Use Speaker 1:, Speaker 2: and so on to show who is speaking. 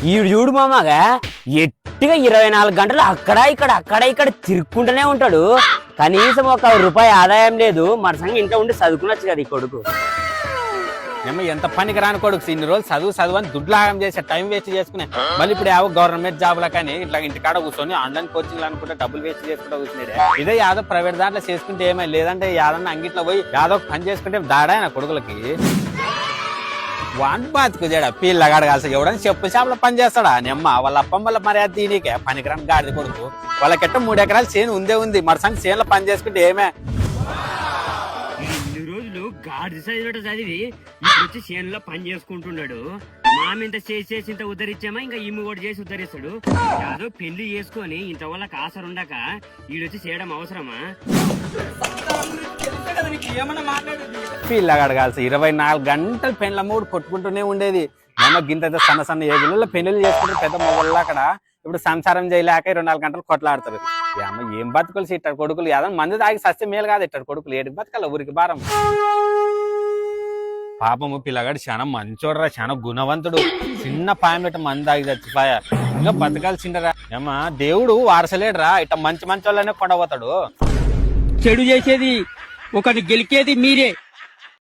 Speaker 1: ఈడు చూడు మామగా ఎట్టిగా 24 గంటలు అక్కడ ఇక్కడ తిరుక్కుంటూనే ఉంటాడు. కనీసం ₹1 ఆదాయం లేదు. మన ఇంట్లో ఉండి చదువుకునొచ్చు కదా ఈ కొడుకు.
Speaker 2: ఏమో ఎంత పనికి రాని కొడుకు ఇన్ని రోజులు చదువు అని దుడ్లాగం చేసే టైం వేస్ట్ చేసుకునే మళ్ళీ ఇప్పుడు ఏవో గవర్నమెంట్ జాబ్ లా కానీ ఇట్లా ఇంటికాడ కూర్చొని ఆన్లైన్ కోచింగ్ అనుకుంటే డబ్బులు వేస్ట్ చేసుకుంటూ కూర్చున్నాడు. ఇదే యాదో ప్రైవేట్ దాంట్లో చేసుకుంటే ఏమై లేదంటే యాదన్నా అంగిట్లో పోయి యాదో పని చేసుకుంటే దాడా నా కొడుకులకి వాన్ బాతుకుదేడా పిల్లగాడు కాల్సి ఎవడని చెప్పు చేపల పని చేస్తాడా నెమ్మ వాళ్ళ అప్పం వల్ల మర్యాద దీనికే పనికిరాని గాడిద కొడుకు. వాళ్ళకెట్ట 3 ఎకరాలు చేను ఉంది మరసంగి చేనులో పని చేసుకుంటే ఏమే
Speaker 1: గాడి చదివినట్టు చదివి ఇప్పుడు వచ్చి చేనులో పని చేసుకుంటున్నాడు. మామింత చేసి ఇంత ఉద్ధరించామా ఇంకా ఈమె కూడా చేసి ఉద్ధరిస్తాడు. యాదో పెళ్లి చేసుకొని ఇంత వాళ్ళకి ఆసరు ఉండక ఈడొచ్చి చేయడం అవసరమా?
Speaker 2: పిల్లగాడు కాల్సి 24 గంటలు పెండ్ల మూడు కొట్టుకుంటూనే ఉండేది. ఏమో గింత సన్న ఏగులలో పెళ్లిళ్ళు చేసుకుంటే పెద్ద మొగళ్ళు అక్కడ ఇప్పుడు సంసారం చేయలేక 24 గంటలు కొట్లాడతారు. ఏమో ఏం బతుకులు ఇట్టాడు కొడుకులు ఏదైనా మంది తాగి సస్తే మేలు కాదు ఇట్టాడు కొడుకులు ఏడికి బతకాల ఊరికి భారం. పాపము పిల్లగాడు చాలా మంచోడరా చాలా గుణవంతుడు. చిన్న పాయం పెట్టి మంది తాగి చచ్చిపోయా ఇంకా బతకాల్సిండరా. ఏమా దేవుడు వారసలేడరా ఇట్లా మంచి వాళ్ళనే కొండపోతాడు.
Speaker 3: చెడు చేసేది ఒకటి గెలికేది మీరే.